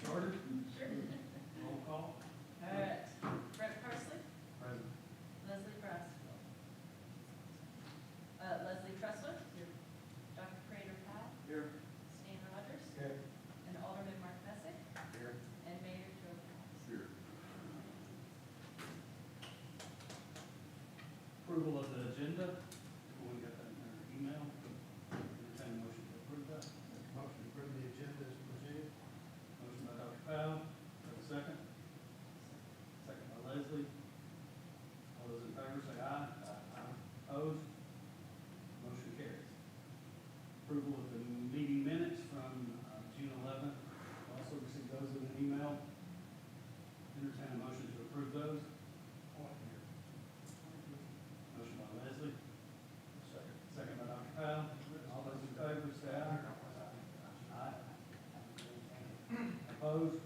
Started? Sure. Roll call. All right. Brett Parsley, Present. Leslie Brasfield. Leslie Tressler. Here. Dr. Prater Powell, Here. Stan Rogers, Here. and Alderman Mark Messick, Here. and Mayor Joe Cox. Here. Approval of the agenda. Everyone got that in their email? Entertain a motion to approve that. Motion to approve the agenda as presented. Motion by Dr. Powell. Have a second? Second by Leslie. All those in favor say aye. Aye. Opposed? Motion carries. Approval of the meeting minutes from June 11th. Also received those in an email. Entertain a motion to approve those. Point here. Motion by Leslie. Second. Second by Dr. Powell. All those in favor say aye. Aye. Opposed?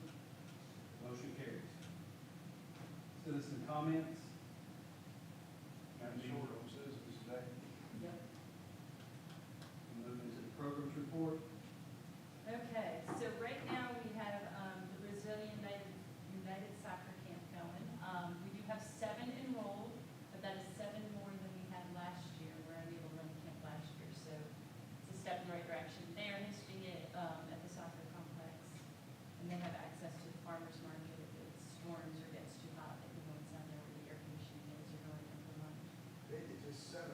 Motion carries. Citizen comments? Got any? Short on citizens today. Yep. Move into the programs report. Okay, so right now we have the Brazilian United Soccer Camp going. We do have 7 enrolled, but that is 7 more than we had last year. We're unable to run the camp last year, so it's a step in the right direction. They are hosting it at the soccer complex, and they have access to the farmer's market if it storms or gets too hot. They can go inside there where the air conditioning is or going in for lunch. It's just 7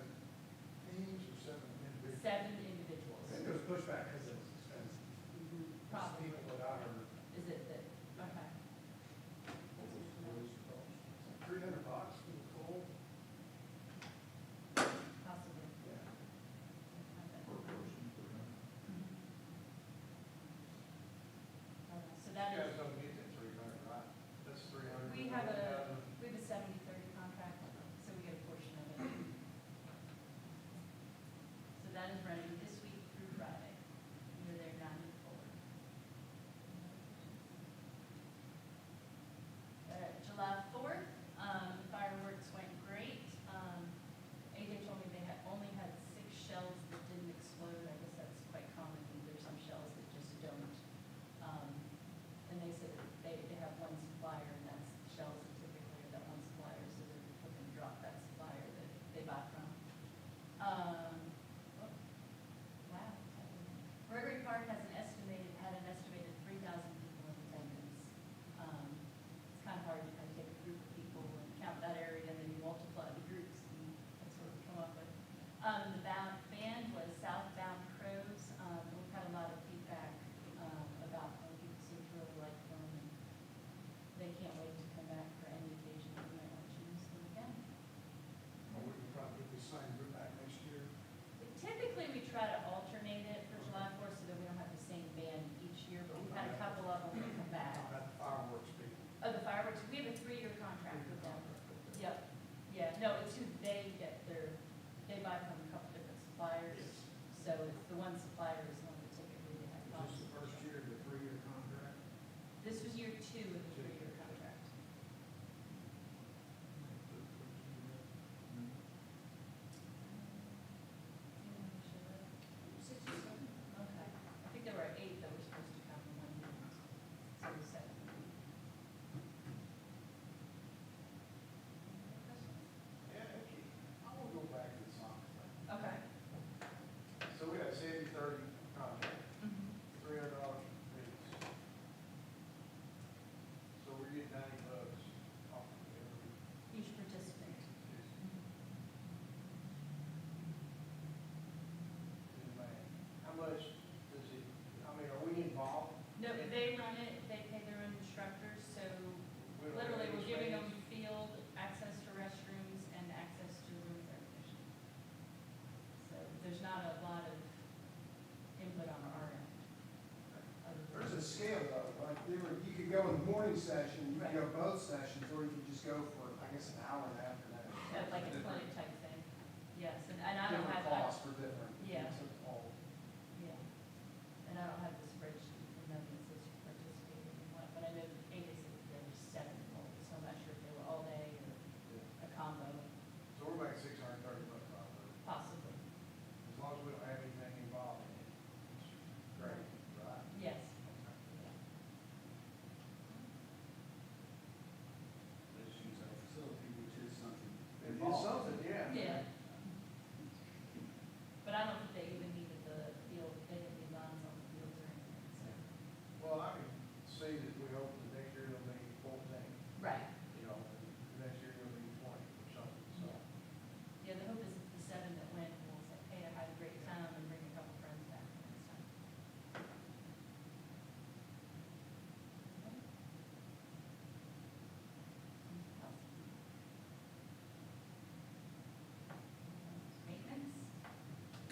teams or 7 individuals. 7 individuals. And there's pushback because it was expensive. Probably. People that I heard. Is it that, okay. $300 for the full. Possibly. Yeah. So You that guys is, don't get that 300, right? That's 300. we have a 70/30 contract, so we get a portion of it. So that is running this week through Friday. We're there 9 to 4. July 4th, the fireworks went great. AJ told me they had only had 6 shells that didn't explode. I guess that's quite common. There's some shells that just don't. And they said that they have one supplier, and that's shells that typically are that one supplier, so they're looking to drop that supplier that they buy from. Wow. Gregory Park had an estimated 3,000 people in attendance. It's kind of hard to kind of take a group of people and count that area, and then you multiply the groups, and that's what we come up with. The band was Southbound Crows. We've had a lot of feedback about how people seem to really like them, and they can't wait to come back for any occasion that we might want to choose them again. Or we can probably get the same group back next year. Typically, we try to alternate it for July 4th so that we don't have the same band each year, but we've had a couple of them that come back. About the fireworks people. Oh, the fireworks, we have a 3-year contract with them. Yep, yeah, no, it's who they get they buy from a couple different suppliers. Yes. So it's the one supplier is one that typically they have. Is this the first year of the 3-year contract? This was year 2 of the 3-year contract. Okay, I think there were 8 that were supposed to come in 1 year. So it was 7. Yeah, okay. I want to go back to the soccer thing. Okay. So we got 70/30 contract, Mhm. $300 for fees. So we're getting $90 off of every. Each participant. How much does it, I mean, are we involved? No, they run it, they pay their own instructors, so We don't have literally any we're giving them space? field, access to restrooms, and access to room air conditioning. So there's not a lot of input on our end. other than- There's a scale though, like you could go in the morning session, you could go Right. both sessions, or you could just go for, I guess, an hour and a half or that. Like a clinic type thing. Yes, and I don't have, Different costs for different. Yeah. groups of all. yeah. And I don't have the spreadsheet from them that says who participated in what, but I know AJ said that there were 7 enrolled, so I'm not sure if they were all day or a combo, So we're making $630 off of it, possibly. as long as we don't have anything involved in it. It's great, right? Yes.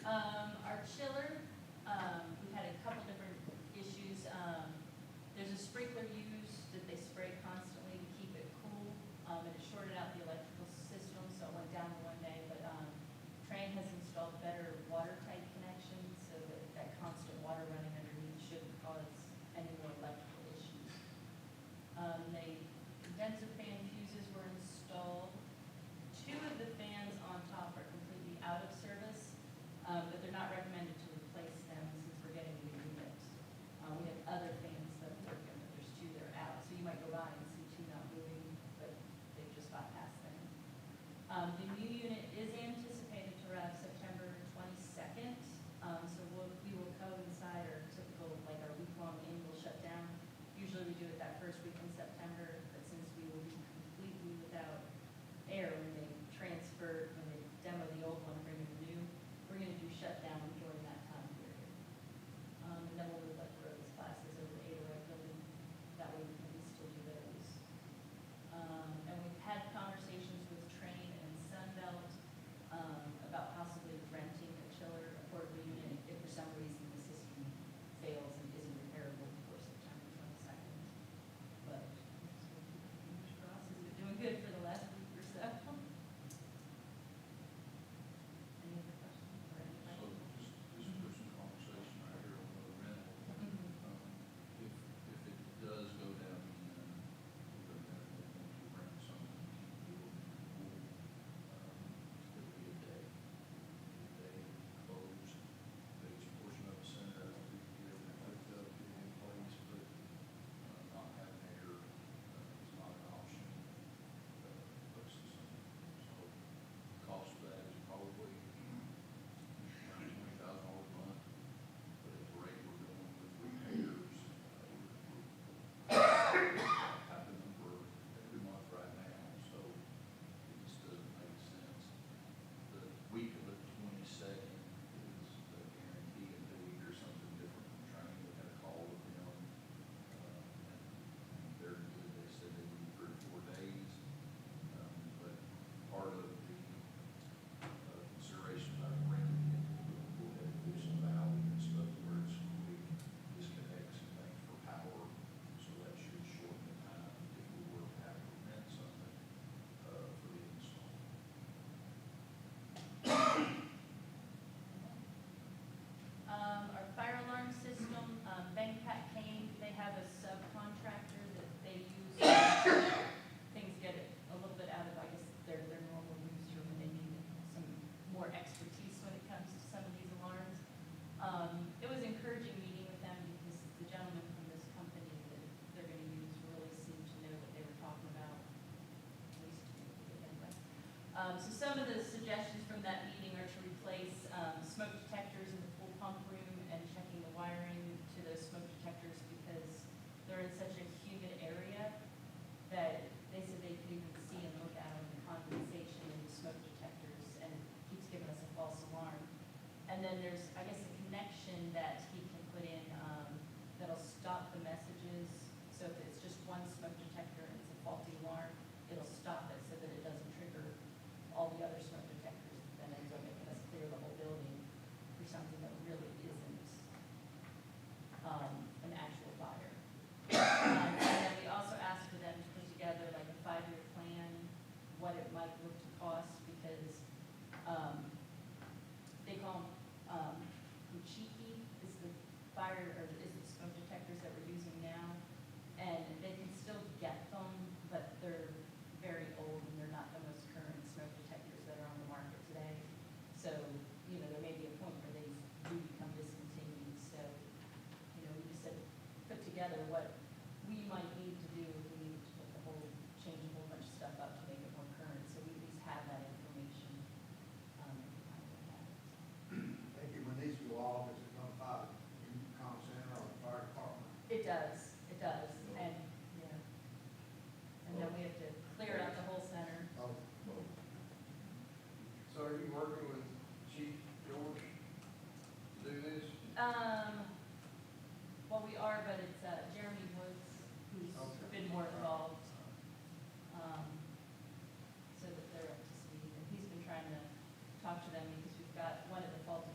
Our chiller, we've had a couple different issues. There's a sprinkler used that they spray constantly to keep it cool. And it shorted out the electrical system, so it went down for one day, but, Train has installed better water tight connections so that that constant water running underneath shouldn't cause any more electrical issues. Condenser fan fuses were installed. Two of the fans on top are completely out of service, but they're not recommended to replace them since we're getting new units. We have other fans that are working, but there's two that are out, so you might go by and see two not moving, but they've just bypassed them. The new unit is anticipated to arrive September 22nd, so we will coincide our typical, like our week-long annual shutdown. Usually we do it that first week in September, but since we will be completely without air when they demo the old one, bring in the new, we're gonna do shutdown during that time period. And then we'll move like roads classes over to Ada Wright Building, that way we can still do those. And we've had conversations with Train and Sunbelt, about possibly renting a chiller, a portable unit, if for some reason the system fails and isn't repairable before September 22nd. But, fingers crossed, it's been doing good for the last week or so. Any other questions for So anybody? just for some conversation right here on the rental, Mhm. if it does go down again, we're gonna have to rent something to keep the building cool. It'll be a day closed, biggest portion of the center, I think we get everything hooked up, get it in place, but not having air is not an option. Versus, so cost of that is probably around $20,000 a month, but at the rate we're going with repairs, we're having them for every month right now, so it just doesn't make sense. The week of the 22nd is a guarantee until we hear something different from Train. We had a call with them, and they're good. They said they need 3 or 4 days. But part of the consideration about renting it, we'll have to do some valving and stuff where it's quick disconnects and things for power. So that should shorten the time if we were to have to rent something for the install. Our fire alarm system, Bangpack came, they have a subcontractor that they use. Things get a little bit out of, I guess, their normal use or when they need some more expertise when it comes to some of these alarms. It was encouraging meeting with them because the gentleman from this company that they're gonna use really seemed to know what they were talking about, at least anyway. So some of the suggestions from that meeting are to replace smoke detectors in the pool pump room and checking the wiring to those smoke detectors because they're in such a humid area that they said they could even see and look out on the condensation in the smoke detectors and it keeps giving us a false alarm. And then there's, I guess, a connection that he can put in that'll stop the messages. So if it's just one smoke detector and it's a faulty alarm, it'll stop it so that it doesn't trigger all the other smoke detectors. Then ends up making us clear the whole building for something that really isn't an actual fire. And then we also asked for them to put together like a 5-year plan, what it might look to cost, because they call them Kuchiki is the fire, or is the smoke detectors that we're using now. And they can still get them, but they're very old and they're not the most current smoke detectors that are on the market today. So, there may be a point where they do become discontinued. So, we just said, put together what we might need to do if we need to put change a whole bunch of stuff up to make it more current. So we at least have that information. I think when these go off, it's gonna fire, comm center or the fire department. It does, and, and then we have to clear out the whole center. Oh, So are you working with Chief George to do this? Well, we are, but it's Jeremy Woods who's Okay. been more involved, so that they're up to speed. And he's been trying to talk to them because we've got one of the faulty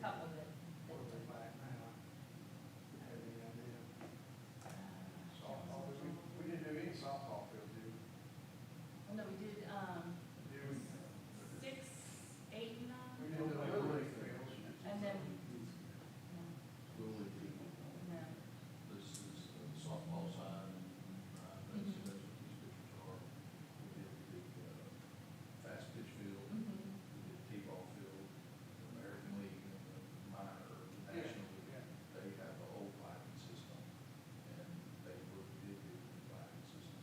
couple that. What are they back now? Have any idea? Softball, we didn't do any softball field, did we? Well, no, we did, Did we? 6, 8, and 9. We didn't do the Little League fields. And then, Little League, no, this is the softball side, that's what these pictures are. We did the, fast pitch field, we Mhm. did T-ball field, the American League, and the minor, the Yeah, National League. yeah. They have a whole piping system, and they did the piping system.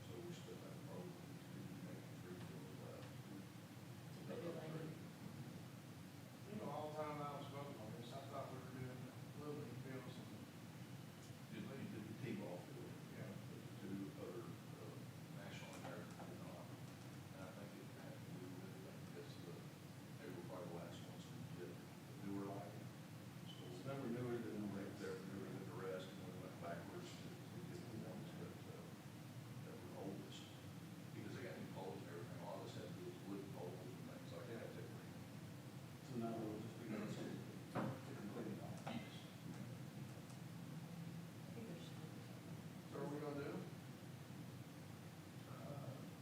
So we still have probably two, maybe 3 fields left. But you're like- You know, all the time I was voting on this, I thought we were doing Little League fields and, Did they did the T-ball field, yeah. but the 2 other, National and American did not. And I think it had to do with, because they were probably the last ones to get the newer lighting. So They were newer than the rest. they're newer than the rest, and we went backwards to get the ones that were oldest. Because they got new poles and everything, a lot of us had to do with wood poles and things like that. That were, So now we'll just be going to complete it all. yes. I think there's. So are we gonna do them?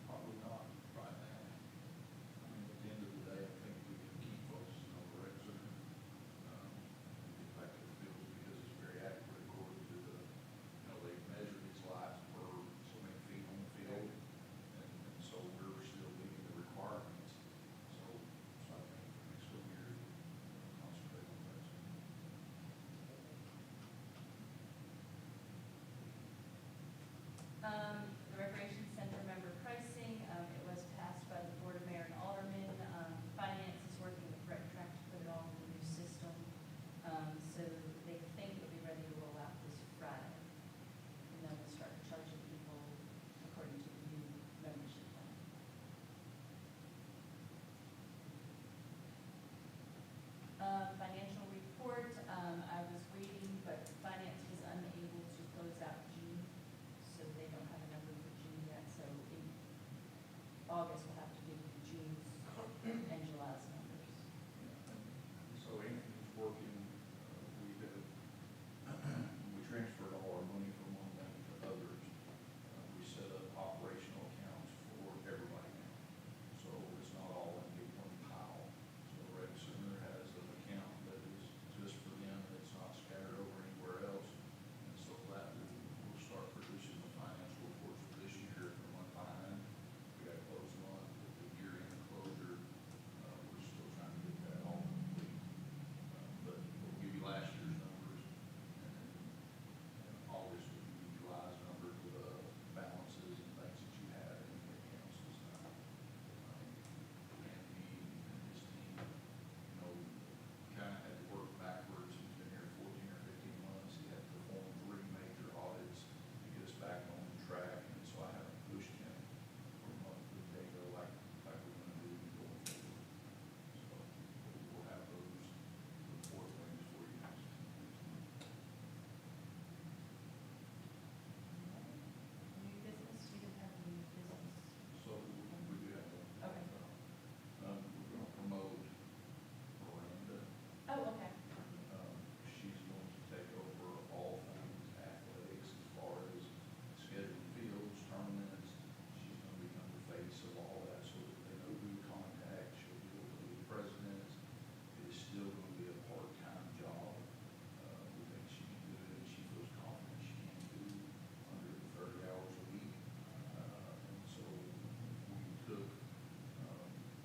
Probably not right now. I mean, at the end of the day, I think we can keep focusing on the rec center. Get back to the fields because it's very accurate according to the, they measure these lights per so many feet on the field. And so we're still meeting the requirements. So I think for next couple of years, we'll concentrate on that. The recreation center member pricing, it was passed by the board of mayor and aldermen. Finance is working with Rec Track to put it all in the new system. So they think it'll be ready to roll out this Friday. And then we'll start charging people according to the new membership plan. Financial report, I was waiting, but finance was unable to close out June, so they don't have a number for June yet, so in August, we'll have to give you June's and July's numbers. So Anthony's working, we transferred all our money from one bank to others. We set up operational accounts for everybody now. So it's not all in one pile. So Rec Center has an account that is just for them, it's not scattered over anywhere else. And so that will start producing the financial reports for this year for month behind. We got to close month, the year-end closure, we're still trying to get that all complete. But we'll give you last year's numbers, and then August will give you July's numbers with balances and things that you have in the accounts this time. Anthony and his team, kind of had to work backwards. He's been here 14 or 15 months. He had to perform 3 major audits to get us back on track, and so I haven't pushed him for a month with data like we're going to do going forward. So we'll have those report things for you next month. New business, you didn't have any new business. So we do have one. Okay. We're going to promote Miranda. Oh, okay. She's going to take over all things athletics as far as scheduled fields, tournaments. She's going to become the face of all that so that they know who to contact. She'll deal with the presidents. It is still going to be a part-time job. We think she can do it, and she feels confident she can do under 30 hours a week. And so we took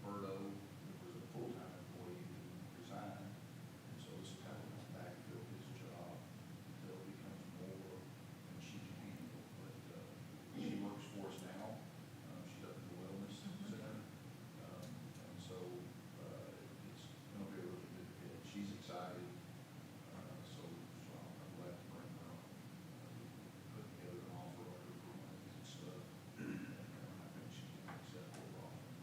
Berto, who was a full-time employee, who resigned. And so this is how we're going to backfill his job until it becomes more than she can handle. But she works for us now. She's up in the wellness center. And so it's going to be a really good fit. She's excited. So I'm glad to bring her on. Put together an offer letter for money and stuff. And I think she can accept what we're offering.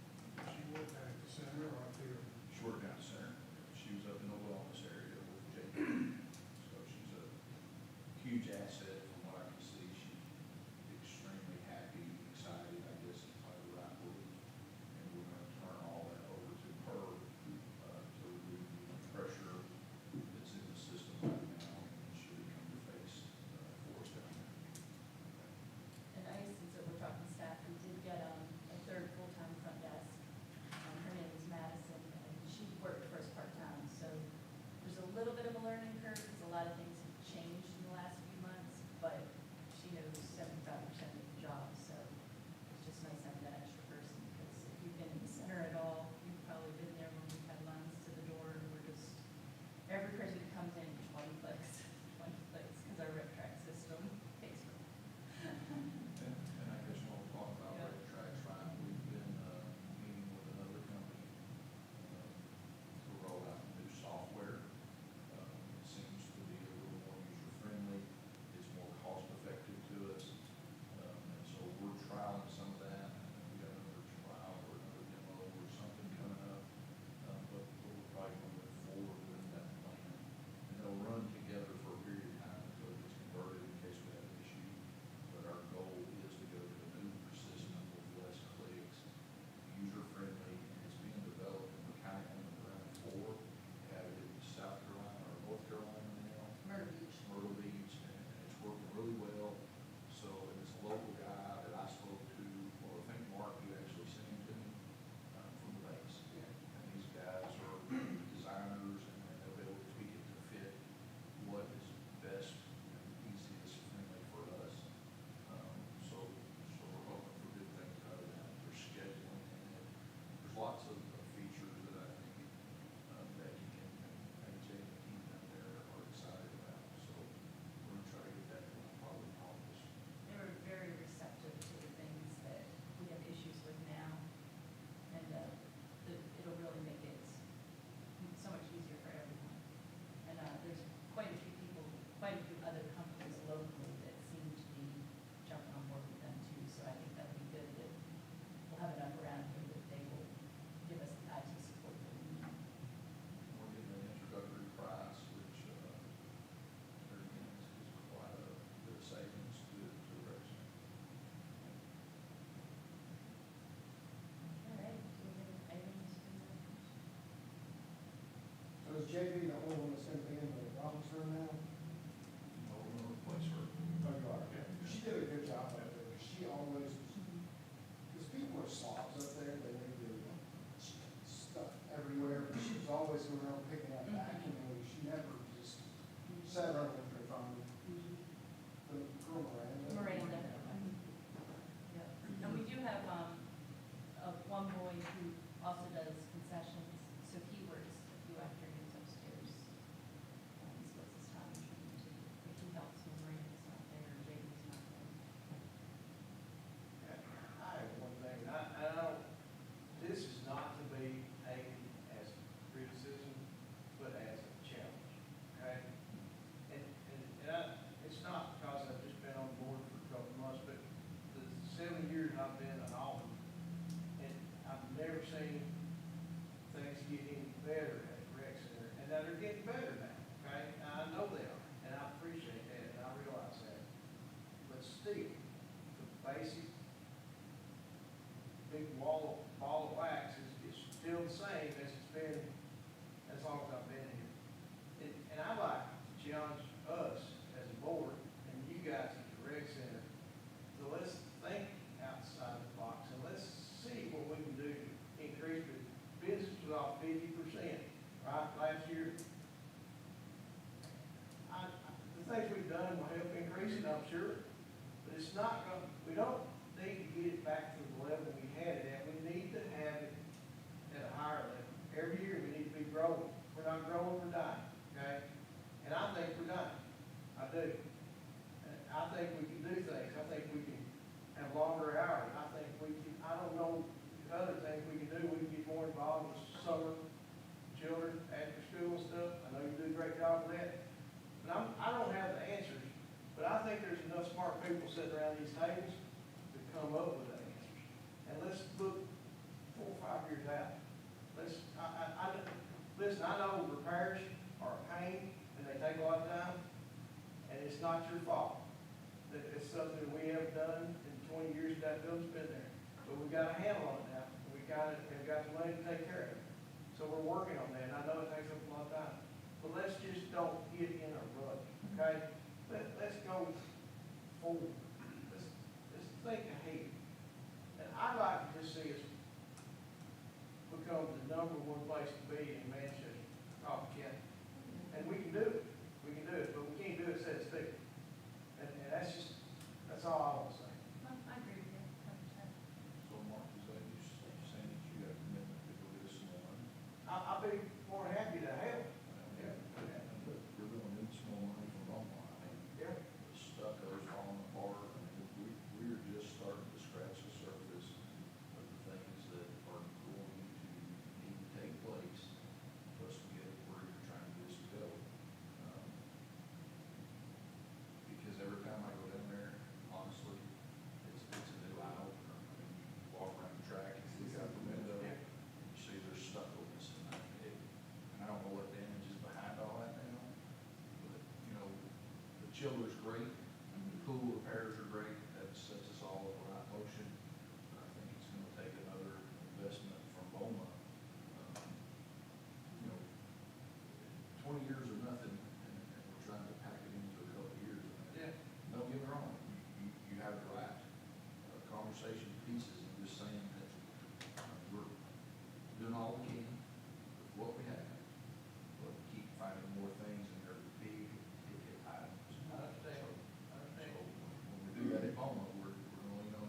She worked at the center or up here? She worked down the center. She was up in the wellness area with Jake. So she's a huge asset from what I can see. She's extremely happy, excited, I guess is probably the right word. And we're going to turn all that over to her to relieve the pressure JB the only one that's gonna be in the office room now? No, we're gonna replace her. Oh, you are, okay. She did a good job up there. She always, because people are slobs up there, they leave their stuff everywhere. But she was always around picking up vacuuming. She never just sat on her phone. The girl Miranda. Miranda. Yep. And we do have, one boy who also does concessions, so he works a few afternoons upstairs. He splits his time between the two, but he helps when Miranda's not there, or JD's not there. I have one thing, I don't, this is not to be taken as criticism, but as a challenge, okay? And it's not because I've just been on board for a couple of months, but the 7 years I've been an alderman, and I've never seen things get any better at the rec center, and that they're getting better now, okay? And I know they are, and I appreciate that, and I realize that. But still, the basic big ball of wax is still the same as it's been as long as I've been here. And I like to challenge us as a board and you guys at the rec center, so let's think outside the box and let's see what we can do to increase the business was off 50%, right, last year. The things we've done will help increase it, I'm sure, but it's not gonna, we don't need to get it back to the level we had it at. We need to have it at a higher level. Every year, we need to be growing. If we're not growing, we're dying, okay? And I think we're dying. I do. And I think we can do things. I think we can have longer hours. I think we can, I don't know other things we can do. We can get more involved with summer children, after school and stuff. I know you do a great job with that. But I don't have the answers, but I think there's enough smart people sitting around these tables to come up with the answers. And let's look 4 or 5 years out. Listen, I know repairs are a pain and they take a lot of time, and it's not your fault. It's something that we haven't done in 20 years that building's been there. But we've got a handle on it now. We've got the money to take care of it. So we're working on that, and I know it takes up a lot of time. But let's just don't get in a rush, okay? Let's go forward. Let's think ahead. And I'd like to just see us become the #1 place to be in Manchester, Coffee County. And we can do it. We can do it, but we can't do it set still. And that's all I want to say. I agree with you, 100%. So Mark, is that you saying that you got a commitment to go get us some more money? I'll be more than happy to help. Yeah. But we're gonna need some more money from Beaumont. I mean, Yeah. the stucco's falling apart. I mean, we're just starting to scratch the surface of the things that are going to need to take place for us to get where you're trying to get us to go. Because every time I go down there, honestly, it's a new eye opener. I mean, you walk around the track, you look out the window, Yeah. you see there's stucco missing. And I don't know what damage is behind all that now, but, you know, the chiller's great, the pool repairs are great, that sets us all in the right motion. But I think it's gonna take another investment from BOMA. You know, 20 years or nothing, and we're trying to pack it into a couple of years. Yeah. Don't get me wrong, you have the right conversation pieces, and just saying that we're doing all we can with what we have, but we keep finding more things, and they're big ticket items. I understand. I So understand. when we do that at BOMA, we're gonna lean on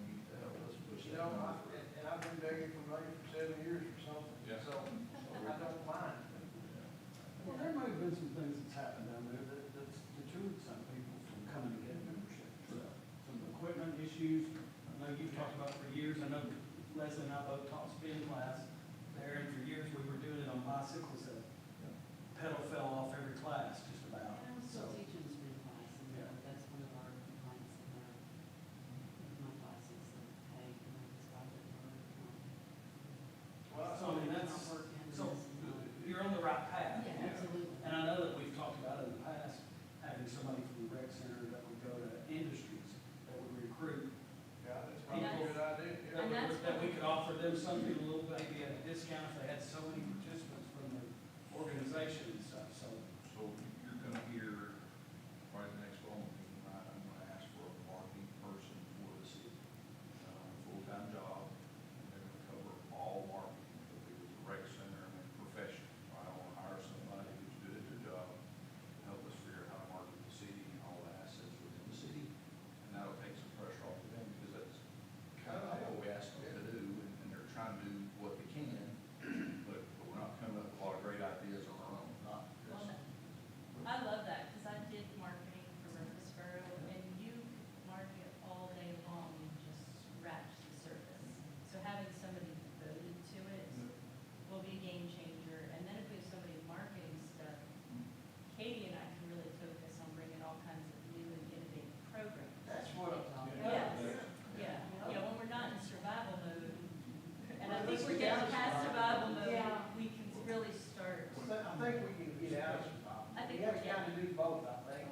do both, I think,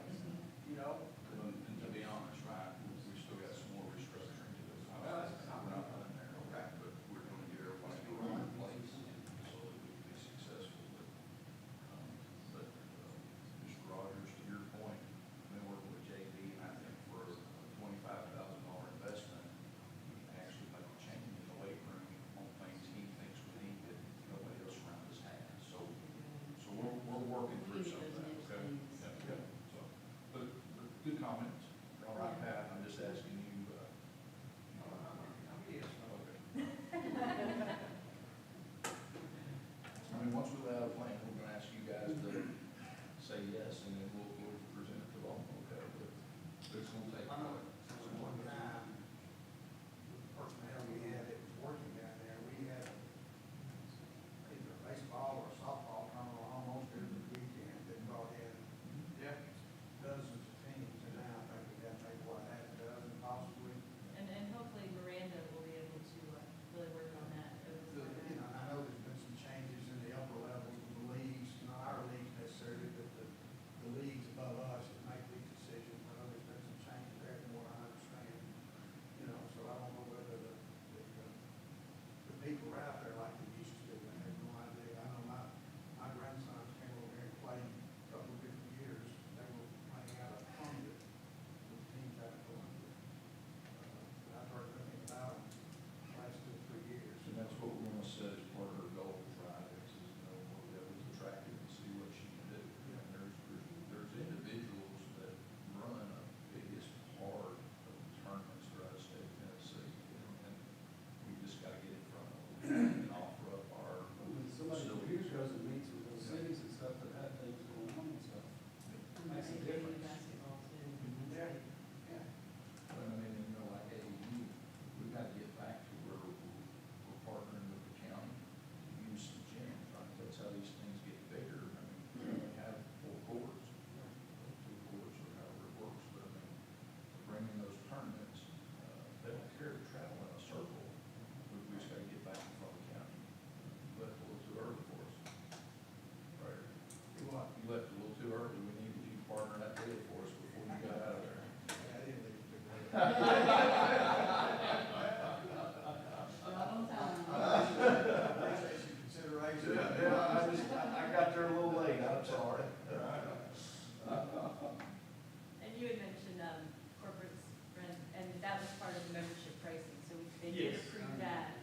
you know? And to be honest, right, we still got some more restructuring to do. Well, that's- We're not done there, Okay. but we're gonna get everybody in the right place so that we can be successful. Mr. Rogers, to your point, I've been working with JB, and I think for a $25,000 investment, we can actually make a change in the weight room on things he thinks we need that nobody else around us has. So we're working through some of that, okay? Yeah. So, but good comments. All right, Pat, I'm just asking you, I'm yes. okay. I mean, once we lay out a plan, we're gonna ask you guys to say yes, and then we'll present it to them, okay? But it's gonna take. I know, at one time, the personnel we had that was working down there, we had either a baseball or a softball tournament almost every weekend that brought in Yeah. dozens of teams, and now I think we got maybe what, half a dozen possibly. And hopefully Miranda will be able to really work on that over the You summer. know, I know there's been some changes in the upper levels of the leagues, not our league necessarily, but the leagues above us that make these decisions. I know there's been some changes there from what I understand. You know, so I don't know whether the people are out there like they used to. I have no idea. I know my grandsons came over here and played a couple of different years. They were playing out of Columbia, with teams out of Columbia. But I've heard nothing about them the last 2 or 3 years. And that's what we're gonna set as part of our goals, right, is, you know, we'll be able to attract her and see what she can do. And there's individuals that run a biggest part of the tournaments throughout the state of Tennessee, and we just gotta get in front of them and offer up our When somebody from here goes and meets with those cities and stuff that have things going on and stuff, it makes a difference. Basketball too. Yeah. Yeah. But I mean, you know, like AAU, we've got to get back to where we're partnering with the county to use some gyms, right? That's how these things get bigger. I mean, we have 4 courts, 2 courts, or however it works, but I mean, bringing those tournaments, they don't care to travel in a circle. We just got to get back in front of the county. You left a little too early for us. Right? You what? You left a little too early. We needed you to partner that deal for us before you got out of there. Yeah, I didn't leave it too Not on time. appreciate your consideration. I got there a little late, I'm sorry. And you had mentioned, corporates, and that was part of the membership pricing, so they did Yes. approve that.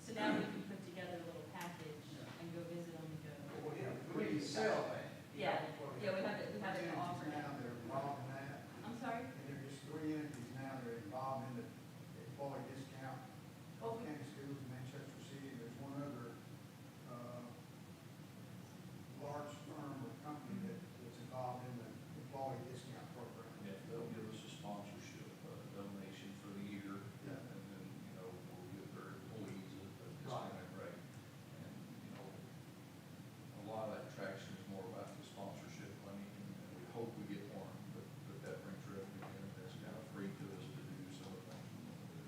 So now we can put together a little package and go visit them and go. Well, yeah, we need to sell that. Yeah, yeah, we have it to offer Now, now. they're involved in that, I'm sorry? and there's just 3 entities now that are involved in the employee discount. Oh, County Schools in Manchester City, there's one other, large firm or company that's involved in the employee discount program. Yeah, they'll give us a sponsorship, donation for the year, Yeah. and then, you know, we'll give their employees a discounted rate. And, you know, a lot of that traction is more about the sponsorship money, and we hope we get more, but that brings revenue in, that's kind of free to us to do some of the things we want to do.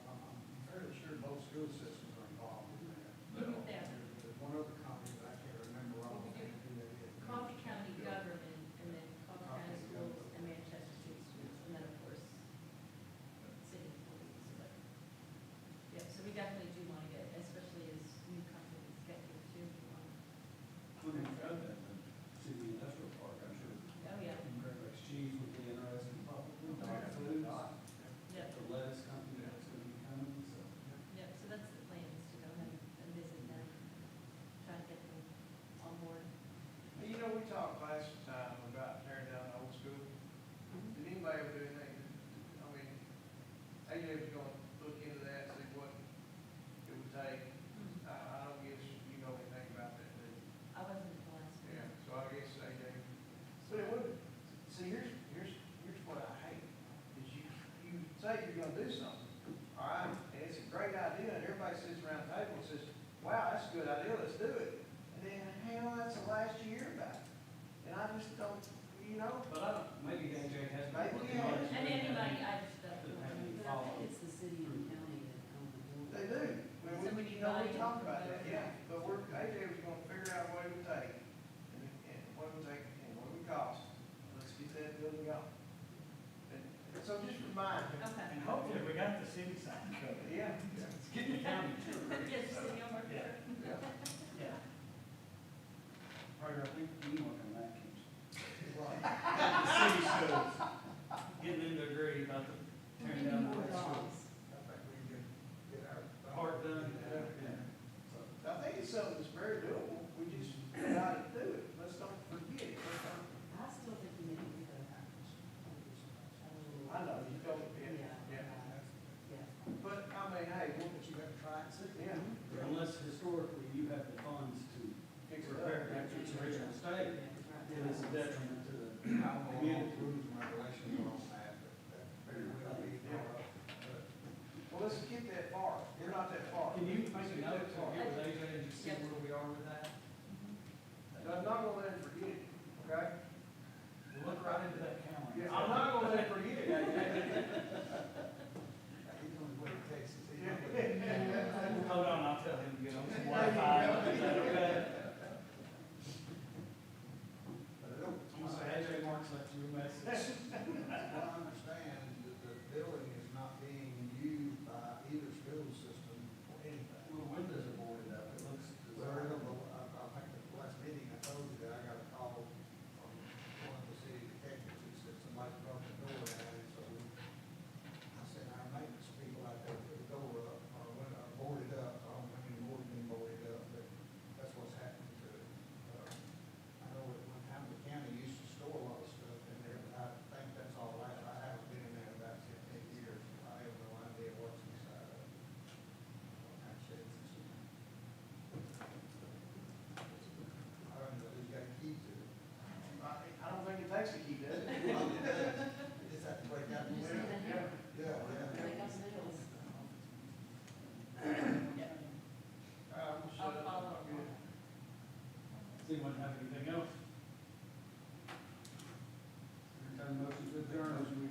I'm fairly sure both school systems are involved in that. Now, Yeah. There's one other company, but I can't remember Well, we offhand do who that is. Coffee County Government, and then Coffee County Schools, and Manchester Street Schools, and then, of course, city employees, but, yeah, so we definitely do want to get, especially as new companies get here too, we want. When we found that, the city industrial park, I'm sure Oh, yeah, Great Lakes Cheese would be interested probably. Dog Foods, yeah, the lettuce company that's gonna be coming, so. yeah, so that's the plan, is to go ahead and visit them, try to get them on board. Hey, you know, we talked last time about tearing down the old school. Did anybody ever do anything? I mean, AJ was gonna look into that, see what it would take. I don't guess you know anything about that, do you? I wasn't at the last one. Yeah, so I guess AJ, but it would, see, here's what I hate, is you say you're gonna do something, all right, and it's a great idea, and everybody sits around the table and says, wow, that's a good idea, let's do it. And then, hell, that's the last you hear about it. And I just don't, you know, But I don't, maybe AJ has. been Maybe he working on has. it. And anybody, I just, That have don't you know. follow. It's the city and county that own the building. they do. When So we we, need you know, we buy-in talked from about that, both. yeah, but AJ was gonna figure out what it would take, and what it would take, and what it would cost. Let's get that building going. And so just remind him. Okay. And hopefully, we got the city side covered. Yeah. Let's get the county too. Yes, city on our Yeah. Yeah. Probably, I think you work on that, Kim. The city schools, getting into a grade about the tearing down the high schools. I think we can get our. Part done, yeah. So, I think it's something that's very doable. We just gotta do it. Let's don't forget it. I still think you need to get that. I know, you told me, Yeah. yeah. Yeah. But, I mean, hey, we'll, But you gotta try and see. yeah, unless historically you have the funds to fix it repair up. back to its original state, it is a detriment to the I don't know all the community. rules and regulations are on that, but that very well be brought up. But Well, let's get that far. We're not that far. Can you make Let's a get note that to far. get with AJ and just see where we are with that? I'm not gonna let him forget it, okay? We'll look right into that camera. Yeah, I'm not gonna let him forget it, AJ. he's on his way to Texas. He's Yeah. on his way. Hold on, I'll tell him to get on some Wi-Fi. Is that okay? But I don't, I'm gonna say AJ Marks left you a message. what I understand is that the building is not being used by either school system for anything. Well, the windows are boarded up, it looks. Well, I don't know, I think the last meeting I told you that I got a call from one of the city detectives who said somebody broke the door down, and so I sent our maintenance people out there to put the door up, or window boarded up, I don't think any more than boarded up, but that's what's happening to it. I know at one time the county used to store a lot of stuff in there, but I think that's all right, I haven't been in there in about 15 years, I have no idea what's inside of it. What kind of shit it's in. I don't know who's got a key to it. I don't think it takes a key, does it? You just have to break out the You just window. need to have- Yeah, yeah. Break up nails. We'll shut I'll up. follow up. Good. Does anyone have anything else? Entertain a motion to adjourn. Motion we